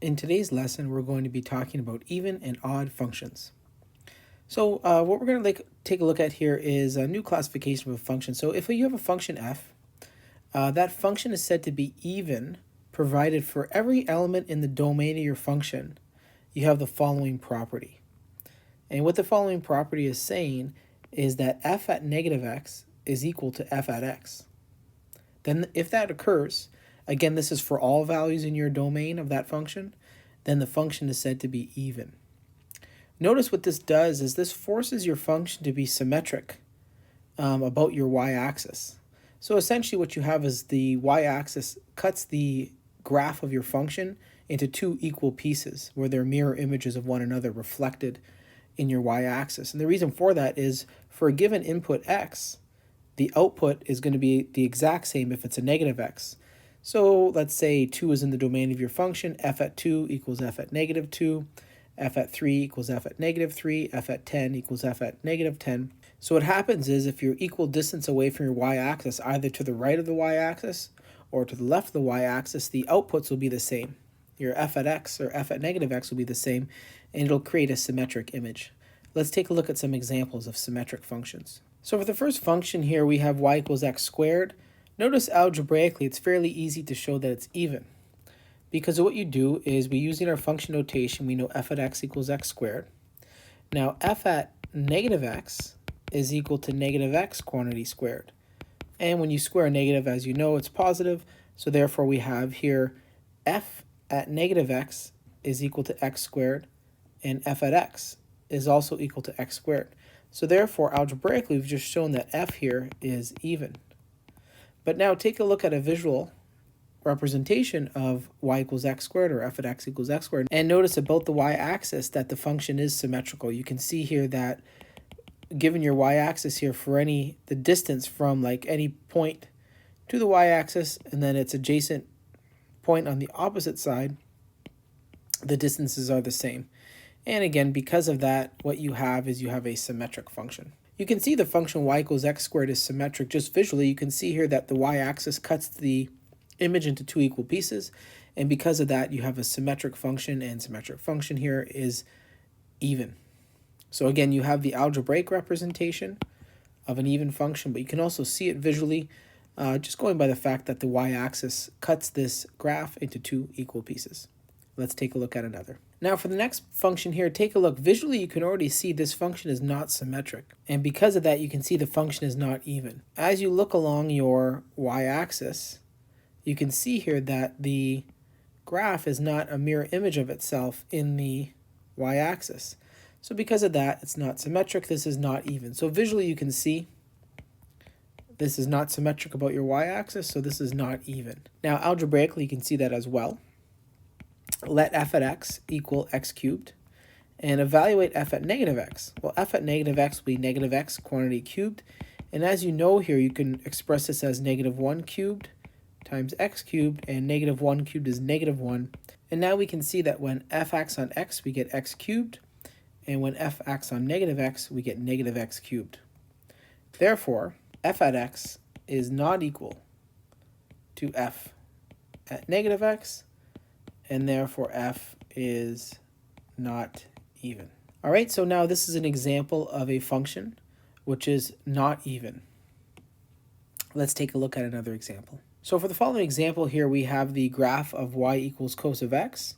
In today's lesson, we're going to be talking about even and odd functions. So what we're going to take a look at here is a new classification of a function. So if you have a function f, that function is said to be even provided for every element in the domain of your function, you have the following property. And what the following property is saying is that f at negative x is equal to f at x. Then if that occurs, again, this is for all values in your domain of that function, then the function is said to be even. Notice what this does is this forces your function to be symmetric about your y-axis. So essentially what you have is the y-axis cuts the graph of your function into two equal pieces where they're mirror images of one another reflected in your y-axis. And the reason for that is for a given input x, the output is going to be the exact same if it's a negative x. So let's say 2 is in the domain of your function, f at 2 equals f at negative 2, f at 3 equals f at negative 3, f at 10 equals f at negative 10. So what happens is if you're equal distance away from your y-axis, either to the right of the y-axis or to the left of the y-axis, the outputs will be the same. Your f at x or f at negative x will be the same, and it'll create a symmetric image. Let's take a look at some examples of symmetric functions. So for the first function here, we have y equals x squared. Notice algebraically, it's fairly easy to show that it's even. Because what you do is we using our function notation, we know f at x equals x squared. Now f at negative x is equal to negative x quantity squared. And when you square a negative, as you know, it's positive. So therefore we have here f at negative x is equal to x squared, and f at x is also equal to x squared. So therefore, algebraically, we've just shown that f here is even. But now take a look at a visual representation of y equals x squared or f at x equals x squared. And notice about the y-axis that the function is symmetrical. You can see here that given your y-axis here for the distance from like any point to the y-axis and then its adjacent point on the opposite side, the distances are the same. And again, because of that, what you have is you have a symmetric function. You can see the function y equals x squared is symmetric just visually. You can see here that the y-axis cuts the image into two equal pieces. And because of that, you have a symmetric function, and symmetric function here is even. So again, you have the algebraic representation of an even function, but you can also see it visually just going by the fact that the y-axis cuts this graph into two equal pieces. Let's take a look at another. Now for the next function here, take a look. Visually, you can already see this function is not symmetric. And because of that, you can see the function is not even. As you look along your y-axis, you can see here that the graph is not a mirror image of itself in the y-axis. So because of that, it's not symmetric. This is not even. So visually, you can see this is not symmetric about your y-axis, so this is not even. Now algebraically, you can see that as well. Let f at x equal x cubed, and evaluate f at negative x. Well, f at negative x will be negative x quantity cubed, and as you know here, you can express this as negative 1 cubed times x cubed, and negative 1 cubed is negative 1. And now we can see that when f acts on x, we get x cubed, and when f acts on negative x, we get negative x cubed. Therefore, f at x is not equal to f at negative x, and therefore f is not even. All right, so now this is an example of a function which is not even. Let's take a look at another example. So for the following example here, we have the graph of y equals cos of x.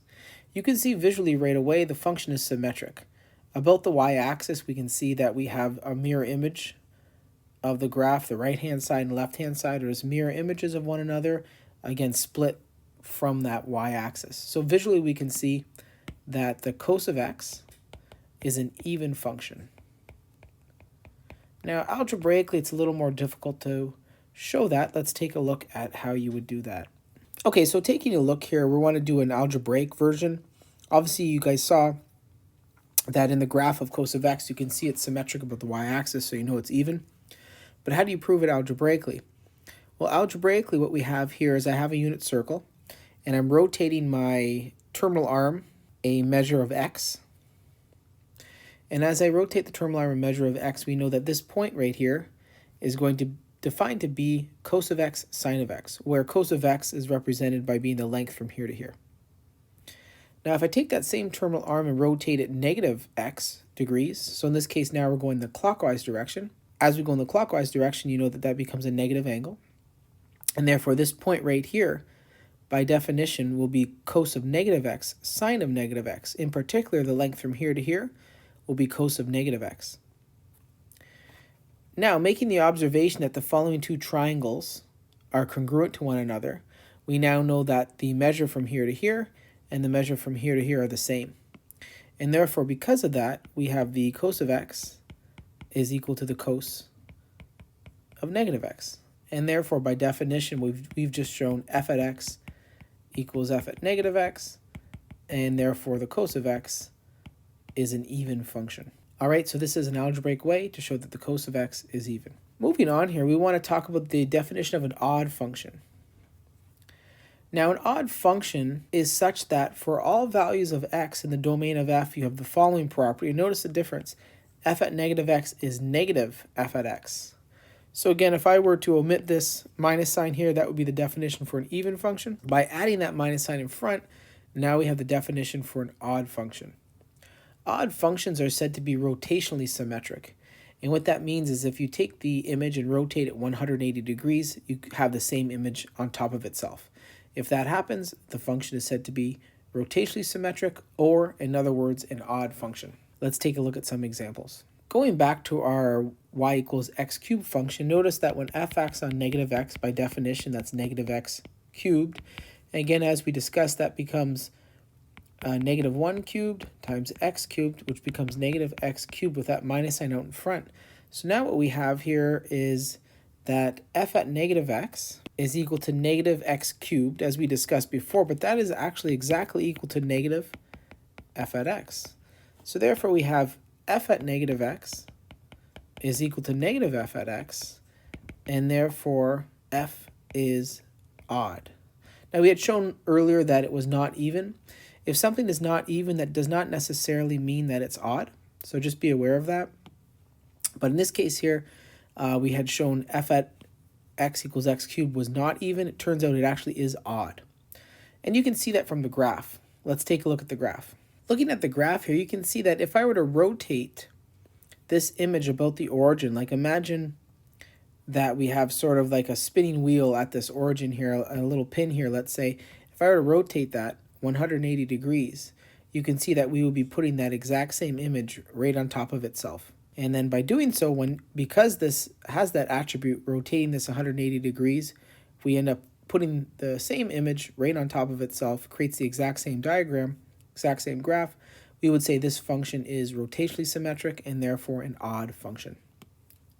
You can see visually right away the function is symmetric. About the y-axis, we can see that we have a mirror image of the graph. The right-hand side and left-hand side are as mirror images of one another, again split from that y-axis. So visually we can see that the cos of x is an even function. Now algebraically it's a little more difficult to show that. Let's take a look at how you would do that. Okay, so taking a look here, we want to do an algebraic version. Obviously you guys saw that in the graph of cos of x you can see it's symmetric about the y-axis, so you know it's even. But how do you prove it algebraically? Well, algebraically what we have here is I have a unit circle, and I'm rotating my terminal arm a measure of x. And as I rotate the terminal arm a measure of x, we know that this point right here is going to defined to be cos of x sine of x, where cos of x is represented by being the length from here to here. Now if I take that same terminal arm and rotate it negative x degrees, so in this case now we're going the clockwise direction. As we go in the clockwise direction, you know that that becomes a negative angle. And therefore this point right here, by definition, will be cos of negative x sine of negative x. In particular, the length from here to here will be cos of negative x. Now, making the observation that the following two triangles are congruent to one another, we now know that the measure from here to here and the measure from here to here are the same. And therefore, because of that, we have the cos of x is equal to the cos of negative x. And therefore, by definition, we've just shown f at x equals f at negative x, and therefore the cos of x is an even function. All right, so this is an algebraic way to show that the cos of x is even. Moving on here, we want to talk about the definition of an odd function. Now, an odd function is such that for all values of x in the domain of f, you have the following property. Notice the difference. F at negative x is negative f at x. So again, if I were to omit this minus sign here, that would be the definition for an even function. By adding that minus sign in front, now we have the definition for an odd function. Odd functions are said to be rotationally symmetric. And what that means is if you take the image and rotate it 180 degrees, you have the same image on top of itself. If that happens, the function is said to be rotationally symmetric, or in other words, an odd function. Let's take a look at some examples. Going back to our y equals x cubed function, notice that when f acts on negative x, by definition, that's negative x cubed. And again, as we discussed, that becomes negative 1 cubed times x cubed, which becomes negative x cubed with that minus sign out in front. So now what we have here is that f at negative x is equal to negative x cubed, as we discussed before, but that is actually exactly equal to negative f at x. So therefore we have f at negative x is equal to negative f at x, and therefore f is odd. Now we had shown earlier that it was not even. If something is not even, that does not necessarily mean that it's odd, so just be aware of that. But in this case here, we had shown f at x equals x cubed was not even. It turns out it actually is odd. And you can see that from the graph. Let's take a look at the graph. Looking at the graph here, you can see that if I were to rotate this image about the origin, like imagine that we have sort of like a spinning wheel at this origin here, a little pin here, let's say. If I were to rotate that 180 degrees, you can see that we will be putting that exact same image right on top of itself. And then by doing so, because this has that attribute, rotating this 180 degrees, we end up putting the same image right on top of itself, creates the exact same diagram, exact same graph. We would say this function is rotationally symmetric and therefore an odd function.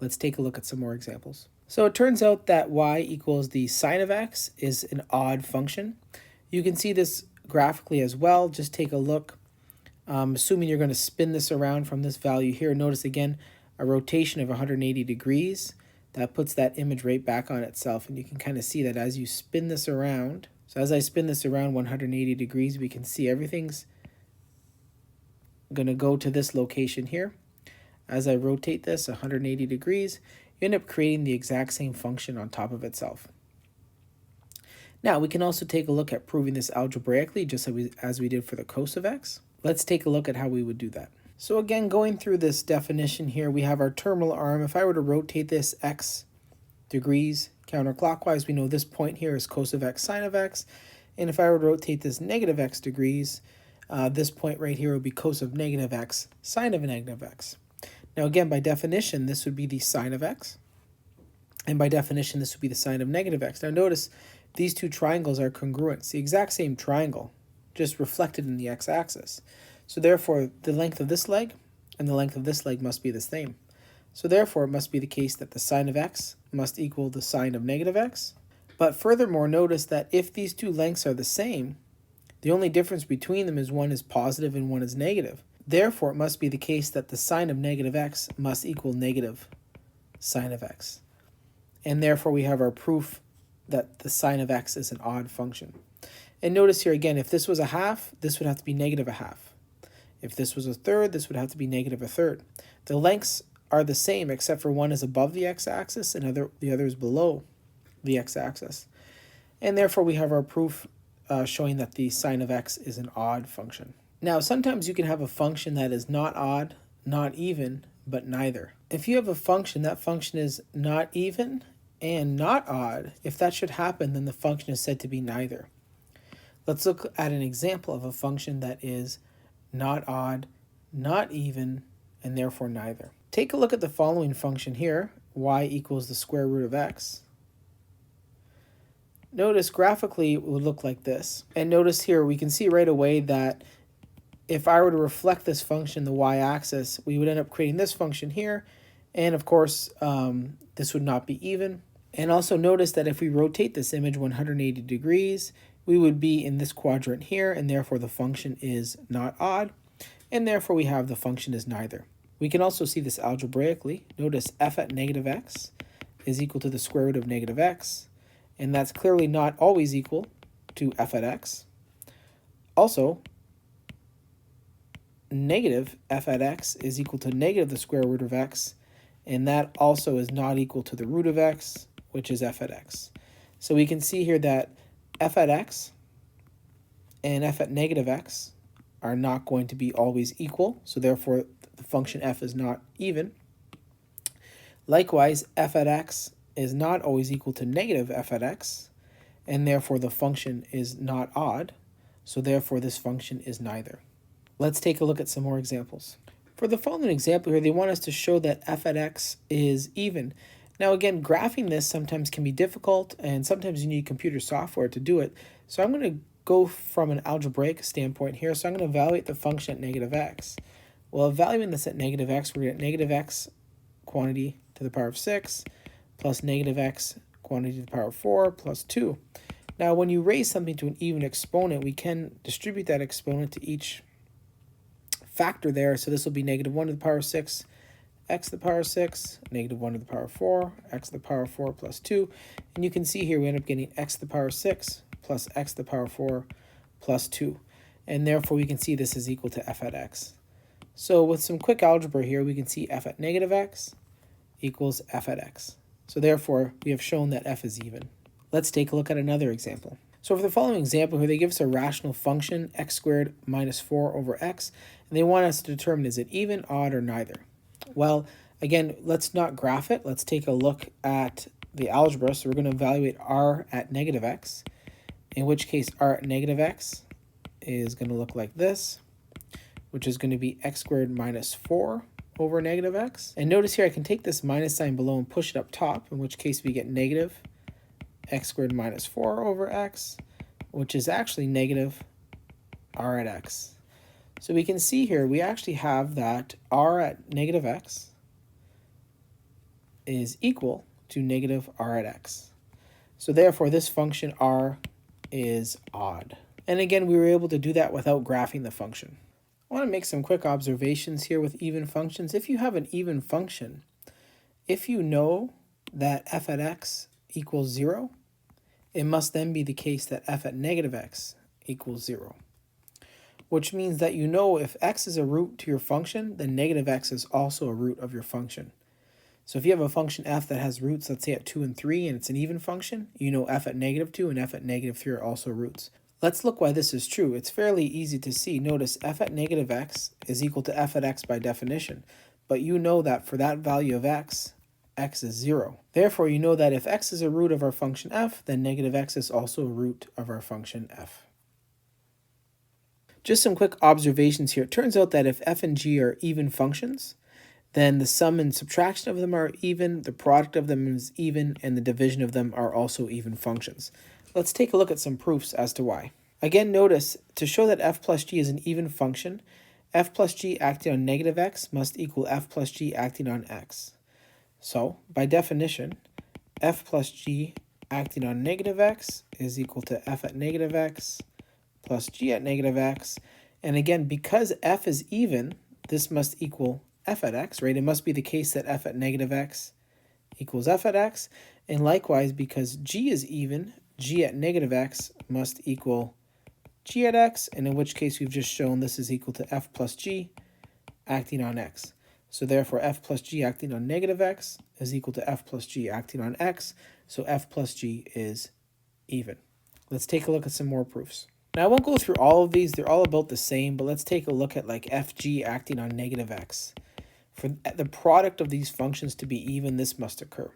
Let's take a look at some more examples. So it turns out that y equals the sine of x is an odd function. You can see this graphically as well. Just take a look. Assuming you're going to spin this around from this value here, notice again a rotation of 180 degrees. That puts that image right back on itself, and you can kind of see that as you spin this around. So as I spin this around 180 degrees, we can see everything's going to go to this location here. As I rotate this 180 degrees, you end up creating the exact same function on top of itself. Now, we can also take a look at proving this algebraically, just as we did for the cos of x. Let's take a look at how we would do that. So again, going through this definition here, we have our terminal arm. If I were to rotate this x degrees counterclockwise, we know this point here is cos of x sine of x. And if I were to rotate this negative x degrees, this point right here would be cos of negative x sine of a negative x. Now again, by definition, this would be the sine of x. And by definition, this would be the sine of negative x. Now notice these two triangles are congruent. It's the exact same triangle, just reflected in the x-axis. So therefore, the length of this leg and the length of this leg must be the same. So therefore, it must be the case that the sine of x must equal the sine of negative x. But furthermore, notice that if these two lengths are the same, the only difference between them is one is positive and one is negative. Therefore, it must be the case that the sine of negative x must equal negative sine of x. And therefore, we have our proof that the sine of x is an odd function. And notice here again, if this was a half, this would have to be negative a half. If this was a third, this would have to be negative a third. The lengths are the same except for one is above the x-axis and the other is below the x-axis. And therefore we have our proof showing that the sine of x is an odd function. Now, sometimes you can have a function that is not odd, not even, but neither. If you have a function, that function is not even and not odd. If that should happen, then the function is said to be neither. Let's look at an example of a function that is not odd, not even, and therefore neither. Take a look at the following function here, y equals the square root of x. Notice graphically it would look like this. And notice here we can see right away that if I were to reflect this function, the y-axis, we would end up creating this function here. And of course, this would not be even. And also notice that if we rotate this image 180 degrees, we would be in this quadrant here, and therefore the function is not odd, and therefore we have the function is neither. We can also see this algebraically. Notice f at negative x is equal to the square root of negative x, and that's clearly not always equal to f at x. Also, negative f at x is equal to negative the square root of x, and that also is not equal to the root of x, which is f at x. So we can see here that f at x and f at negative x are not going to be always equal, so therefore the function f is not even. Likewise, f at x is not always equal to negative f at x, and therefore the function is not odd, so therefore this function is neither. Let's take a look at some more examples. For the following example here, they want us to show that f at x is even. Now again, graphing this sometimes can be difficult, and sometimes you need computer software to do it. So I'm going to go from an algebraic standpoint here. So I'm going to evaluate the function at negative x. Well, evaluating this at negative x, we're going to get negative x quantity to the power of 6 plus negative x quantity to the power of 4 plus 2. Now when you raise something to an even exponent, we can distribute that exponent to each factor there. So this will be negative 1 to the power of 6, x to the power of 6, negative 1 to the power of 4, x to the power of 4 plus 2. And you can see here we end up getting x to the power of 6 plus x to the power of 4 plus 2. And therefore we can see this is equal to f at x. So with some quick algebra here, we can see f at negative x equals f at x. So therefore we have shown that f is even. Let's take a look at another example. So for the following example here, they give us a rational function, x squared minus 4 over x, and they want us to determine is it even, odd, or neither. Well, again, let's not graph it. Let's take a look at the algebra. So we're going to evaluate r at negative x, in which case r at negative x is going to look like this, which is going to be x squared minus 4 over negative x. And notice here I can take this minus sign below and push it up top, in which case we get negative x squared minus 4 over x, which is actually negative r at x. So we can see here we actually have that r at negative x is equal to negative r at x. So therefore this function r is odd. And again, we were able to do that without graphing the function. I want to make some quick observations here with even functions. If you have an even function, if you know that f at x equals 0, it must then be the case that f at negative x equals 0. Which means that you know if x is a root to your function, then negative x is also a root of your function. So if you have a function f that has roots, let's say at 2 and 3, and it's an even function, you know f at negative 2 and f at negative 3 are also roots. Let's look why this is true. It's fairly easy to see. Notice f at negative x is equal to f at x by definition, but you know that for that value of x, x is 0. Therefore, you know that if x is a root of our function f, then negative x is also a root of our function f. Just some quick observations here. It turns out that if f and g are even functions, then the sum and subtraction of them are even, the product of them is even, and the division of them are also even functions. Let's take a look at some proofs as to why. Again, notice, to show that f plus g is an even function, f plus g acting on negative x must equal f plus g acting on x. So, by definition, f plus g acting on negative x is equal to f at negative x plus g at negative x. And again, because f is even, this must equal f at x, right? It must be the case that f at negative x equals f at x. And likewise, because g is even, g at negative x must equal g at x, and in which case we've just shown this is equal to f plus g acting on x. So therefore f plus g acting on negative x is equal to f plus g acting on x, so f plus g is even. Let's take a look at some more proofs. Now I won't go through all of these, they're all about the same, but let's take a look at like fg acting on negative x. For the product of these functions to be even, this must occur.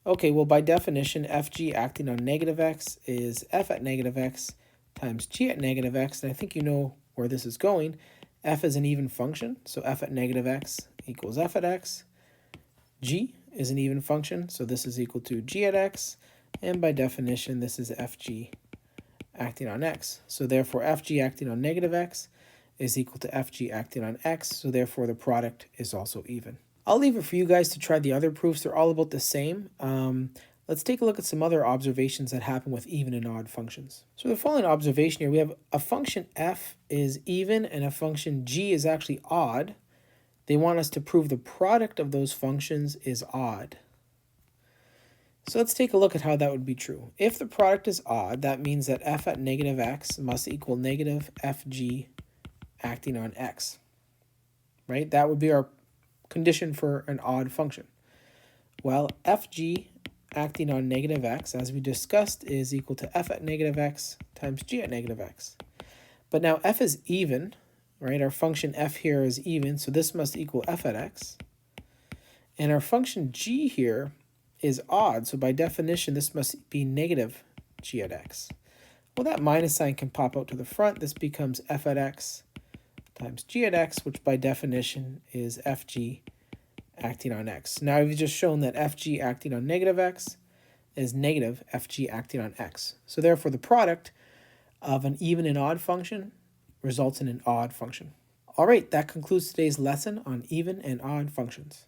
Okay, well by definition, fg acting on negative x is f at negative x times g at negative x, and I think you know where this is going. F is an even function, so f at negative x equals f at x. G is an even function, so this is equal to g at x, and by definition, this is fg acting on x. So therefore, fg acting on negative x is equal to fg acting on x, so therefore the product is also even. I'll leave it for you guys to try the other proofs. They're all about the same. Let's take a look at some other observations that happen with even and odd functions. So the following observation here, we have a function f is even and a function g is actually odd. They want us to prove the product of those functions is odd. So let's take a look at how that would be true. If the product is odd, that means that f at negative x must equal negative fg acting on x, right? That would be our condition for an odd function. Well, fg acting on negative x, as we discussed, is equal to f at negative x times g at negative x. But now f is even, right? Our function f here is even, so this must equal f at x. And our function g here is odd, so by definition, this must be negative g at x. Well, that minus sign can pop out to the front. This becomes f at x times g at x, which by definition is fg acting on x. Now we've just shown that fg acting on negative x is negative fg acting on x. So therefore, the product of an even and odd function results in an odd function. All right, that concludes today's lesson on even and odd functions.